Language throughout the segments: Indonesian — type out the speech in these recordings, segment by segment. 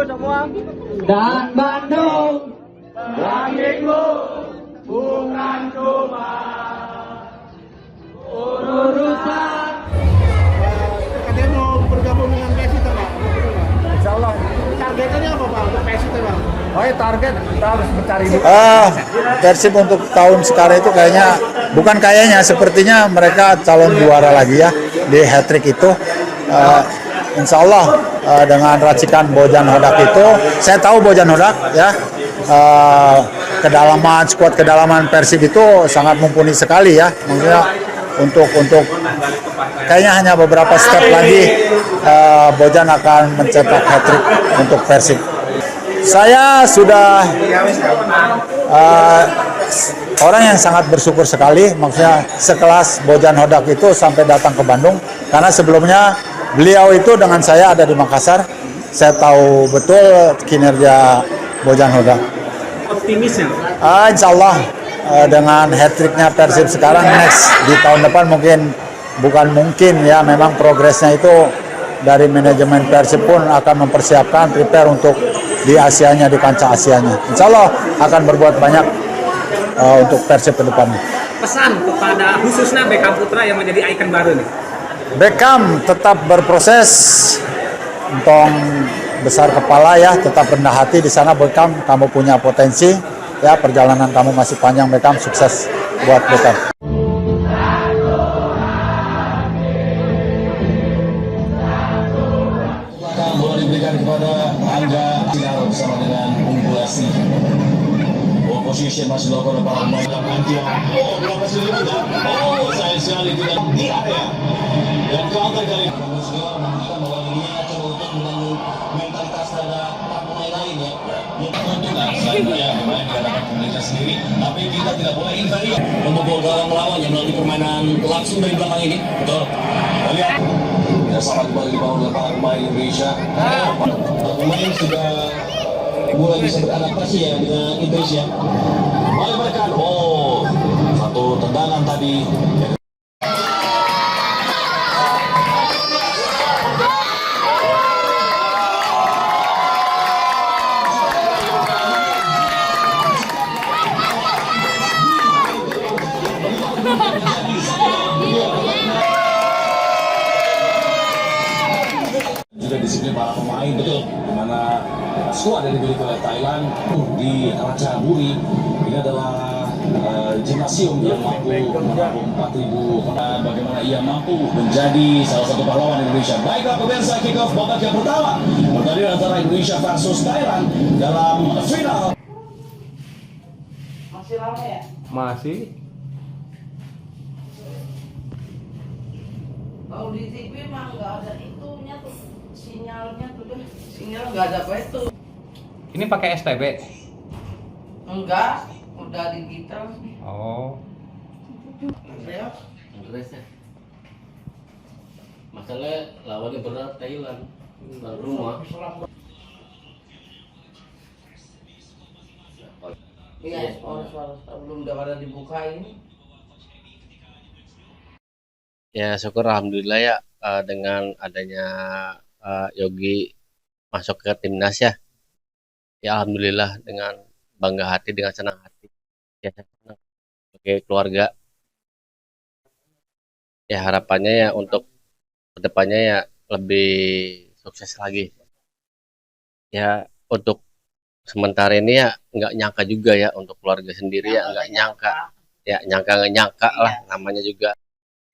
semua. Dan Bandung, Langitmu bukan cuma urusan. Katanya mau bergabung dengan Persib, Pak. Insya Allah. Targetnya apa, Pak, untuk Persib, Pak? Oh ya, target kita harus mencari dulu. Persib untuk tahun sekarang itu sepertinya mereka calon juara lagi ya di hat-trick itu. Insya Allah dengan racikan Bojan Hodak itu, saya tahu Bojan Hodak ya, skuad kedalaman Persib itu sangat mumpuni sekali ya. Maksudnya untuk kayaknya hanya beberapa step lagi Bojan akan mencetak hat-trick untuk Persib. Saya sudah orang yang sangat bersyukur sekali, maksudnya sekelas Bojan Hodak itu sampai datang ke Bandung, karena sebelumnya beliau itu dengan saya ada di Makassar. Saya tahu betul kinerja Bojan Hodak. Optimisnya? Insya Allah dengan hat-tricknya Persib sekarang, next di tahun depan bukan mungkin ya, memang progresnya itu dari manajemen Persib pun akan mempersiapkan prepare untuk di Asianya, di kancah Asianya. Insya Allah akan berbuat banyak untuk Persib ke depannya. Pesan kepada khususnya Beckham Putra yang menjadi ikon baru nih. Beckham tetap berproses, entong besar kepala ya, tetap rendah hati di sana. Beckham, kamu punya potensi ya, perjalanan kamu masih panjang. Beckham, sukses buat Beckham. Bola diberikan kepada Angga Sinaro bersama dengan Umbulasi. Position masih dilakukan oleh para pemain Antio. Berapa sekali tidak? Sayang sekali tidak di area. Dan counter kali ini menunjukkan bahwa dirinya coba untuk membangun mentalitas terhadap pemain lain ya. Keuntungan selain dia bermain di hadapan pemerintah sendiri, tapi kita tidak boleh inferior untuk gol gawang melawannya melalui permainan langsung dari belakang ini. Betul. Lihat. Ya, selamat kembali di bawah para pemain Indonesia. Pemain sudah mulai bisa beradaptasi ya dengan Indonesia. Melebarkan, satu tendangan tadi. Juga disiplin para pemain, betul, di mana skuad yang dimiliki oleh Thailand di Ratchaburi ini adalah gimnasium yang mampu menampung 4.000. Bagaimana ia mampu menjadi salah satu pahlawan Indonesia. Baiklah pemirsa, kick off babak yang pertama pertandingan antara Indonesia versus Thailand dalam final. Masih lama ya? Masih. Kalau di TV mah nggak ada itunya tuh, sinyalnya tuh deh. Sinyal nggak ada apa itu. Ini pakai STB? Enggak, udah digital. Oh. Ya. Masalah lawannya berat Thailand, tuan rumah. Iya, soal belum udah pada dibukain. Ya syukur alhamdulillah ya dengan adanya Yogi masuk ke timnas ya. Ya alhamdulillah dengan bangga hati, dengan senang hati. Ya saya senang sebagai keluarga. Ya harapannya ya untuk kedepannya ya lebih sukses lagi. Ya untuk sementara ini ya nggak nyangka juga ya untuk keluarga sendiri ya nggak nyangka. Ya nggak nyangka lah namanya juga.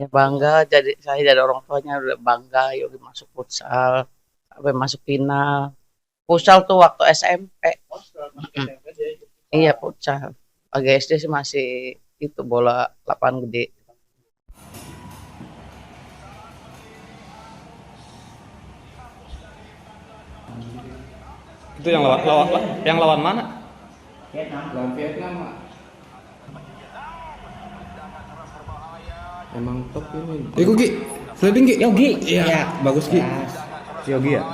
Ya bangga, jadi saya dari orang tuanya udah bangga Yogi masuk futsal sampai masuk final. Futsal tuh waktu SMP. Iya futsal. Pagi SD sih masih itu bola lapangan gede. Itu yang lawan mana? Lawan Vietnam. Emang top ini. Yogi, sliding Gi. Yogi. Iya, bagus Gi. Yogi ya.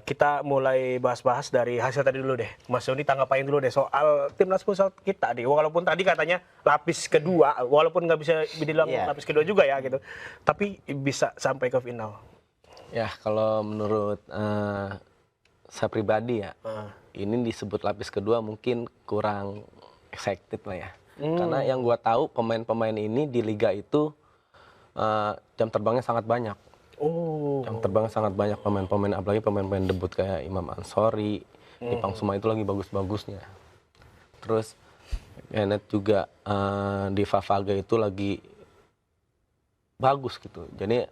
Kita mulai bahas-bahas dari hasil tadi dulu deh. Mas Doni tanggapain dulu deh soal timnas futsal kita nih. Walaupun tadi katanya lapis kedua, walaupun nggak bisa dibilang lapis kedua juga ya gitu. Tapi bisa sampai ke final. Ya, kalau menurut saya pribadi ya, Ah. ini disebut lapis kedua mungkin kurang excited lah ya. Karena yang gua tahu pemain-pemain ini di liga itu jam terbangnya sangat banyak. Oh. Jam terbangnya sangat banyak pemain-pemain, apalagi pemain-pemain debut kayak Imam Ansori, Ipang Suma itu lagi bagus-bagusnya. Terus Kenneth juga di Favaga itu lagi bagus gitu. Jadi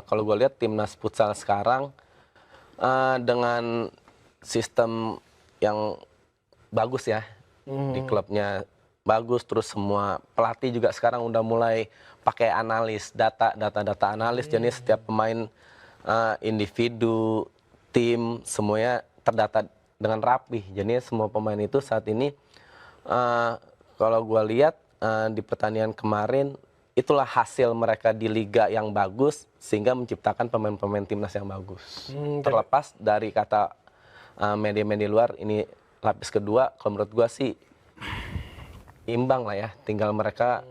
kalau gue lihat timnas futsal sekarang dengan sistem yang bagus ya, di klubnya bagus, terus semua pelatih juga sekarang udah mulai pakai analis data analis. Jadi setiap pemain individu, tim semuanya terdata dengan rapih. Jadi semua pemain itu saat ini kalau gue lihat di pertandingan kemarin itulah hasil mereka di liga yang bagus sehingga menciptakan pemain-pemain timnas yang bagus. Terlepas dari kata media-media luar ini lapis kedua, kalau menurut gue sih imbang lah ya. Tinggal mereka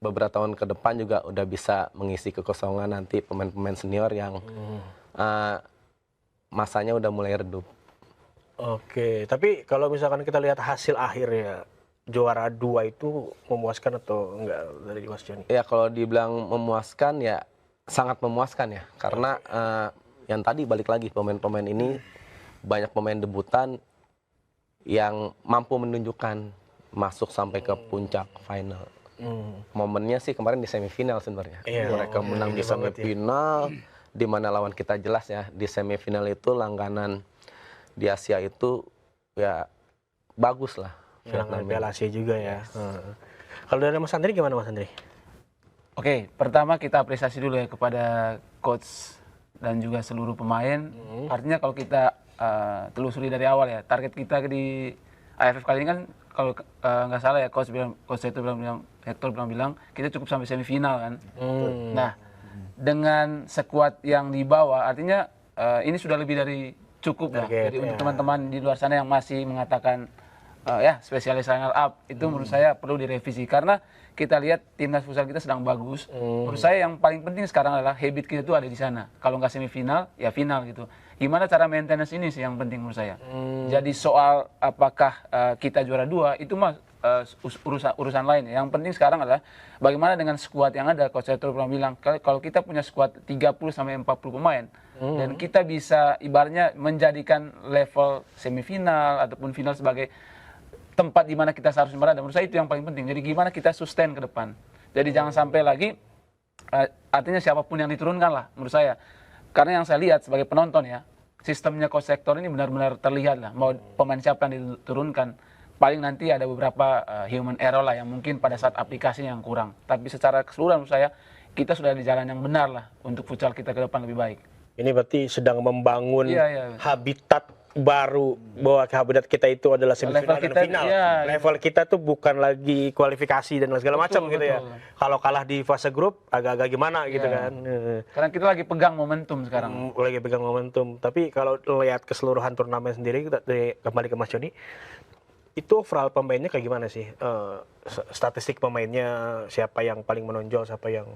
beberapa tahun ke depan juga udah bisa mengisi kekosongan nanti pemain-pemain senior yang masanya udah mulai redup. Oke, tapi kalau misalkan kita lihat hasil akhirnya juara 2 itu memuaskan atau enggak dari Mas Joni? Ya kalau dibilang memuaskan ya sangat memuaskan ya, karena yang tadi balik lagi pemain-pemain ini banyak pemain debutan yang mampu menunjukkan masuk sampai ke puncak final. Momennya sih kemarin di semifinal sebenarnya. Mereka menang di semifinal, di mana lawan kita jelas ya. Di semifinal itu langganan di Asia itu ya bagus lah. Yang Piala Asia juga ya. Kalau dari Mas Andri gimana Mas Andri? Oke, pertama kita apresiasi dulu ya kepada coach dan juga seluruh pemain. Artinya kalau kita telusuri dari awal ya, target kita di AFF kali ini kan kalau nggak salah ya coach Hector bilang kita cukup sampai semifinal kan. Nah, dengan skuad yang dibawa artinya ini sudah lebih dari cukup lah. Jadi untuk teman-teman di luar sana yang masih mengatakan ya spesialis runner up itu menurut saya perlu direvisi karena kita lihat timnas futsal kita sedang bagus. Menurut saya yang paling penting sekarang adalah habit kita itu ada di sana. Kalau nggak semifinal ya final gitu. Gimana cara maintenance ini sih yang penting menurut saya. Jadi soal apakah kita juara 2 itu mah urusan lain. Yang penting sekarang adalah bagaimana dengan skuad yang ada. Coach Seto pernah bilang kalau kita punya skuad 30 sampai 40 pemain dan kita bisa ibaratnya menjadikan level semifinal ataupun final sebagai tempat di mana kita seharusnya berada. Menurut saya itu yang paling penting. Jadi gimana kita sustain ke depan. Jadi jangan sampai lagi artinya siapapun yang diturunkan lah menurut saya. Karena yang saya lihat sebagai penonton ya, sistemnya coach sektor ini benar-benar terlihat lah. Mau pemain siapa yang diturunkan, paling nanti ada beberapa human error lah yang mungkin pada saat aplikasinya yang kurang. Tapi secara keseluruhan menurut saya, kita sudah di jalan yang benar lah untuk futsal kita ke depan lebih baik. Ini berarti sedang membangun habitat baru bahwa habitat kita itu adalah semifinal dan final. Level kita tuh bukan lagi kualifikasi dan segala macam gitu ya. Kalau kalah di fase grup agak-agak gimana gitu kan. Karena kita lagi pegang momentum sekarang. Lagi pegang momentum. Tapi kalau lihat keseluruhan turnamen sendiri kita kembali ke Mas Joni, itu overall pemainnya kayak gimana sih? Statistik pemainnya siapa yang paling menonjol, siapa yang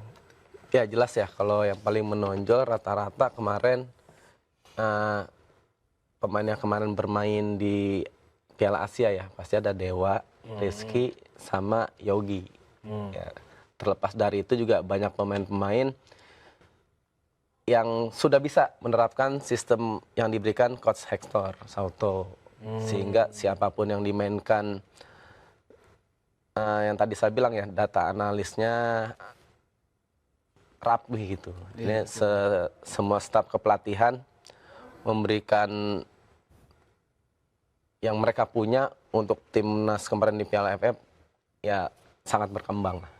ya jelas ya kalau yang paling menonjol rata-rata kemarin pemain yang kemarin bermain di Piala Asia ya pasti ada Dewa, Rizky, sama Yogi. Ya, terlepas dari itu juga banyak pemain-pemain yang sudah bisa menerapkan sistem yang diberikan Coach Hector Sauto. Sehingga siapapun yang dimainkan, yang tadi saya bilang ya data analisnya rapi gitu. Jadi semua staf kepelatihan memberikan yang mereka punya untuk timnas kemarin di Piala AFF ya sangat berkembang lah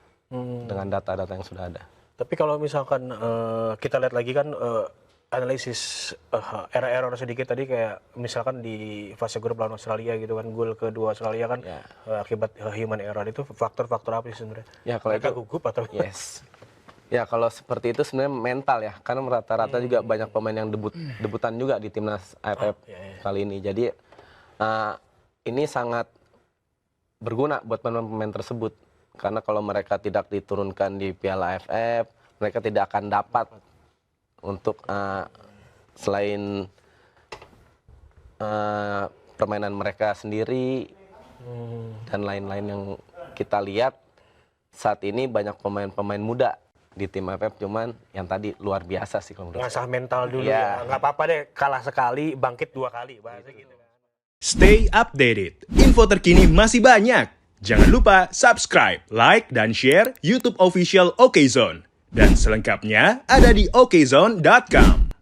dengan data-data yang sudah ada. Tapi kalau misalkan kita lihat lagi kan analisis error-error sedikit tadi kayak misalkan di fase grup lawan Australia gitu kan gol kedua Australia kan akibat human error itu faktor-faktor apa sih sebenarnya? Ya kalau itu gugup atau ya kalau seperti itu sebenarnya mental ya, karena rata-rata juga banyak pemain yang debutan juga di timnas AFF kali ini. Jadi ini sangat berguna buat pemain-pemain tersebut, karena kalau mereka tidak diturunkan di Piala AFF, mereka tidak akan dapat untuk selain permainan mereka sendiri dan lain-lain yang kita lihat saat ini banyak pemain-pemain muda di tim AFF, cuman yang tadi luar biasa sih kalau menurut Ngasah saya. mental dulu Iya. ya. Nggak apa-apa deh, kalah sekali, bangkit 2 kali. Bahasa gitu. Stay updated. Info terkini masih banyak. Jangan lupa subscribe, like, dan share YouTube official OKZone. Dan selengkapnya ada di okezone.com.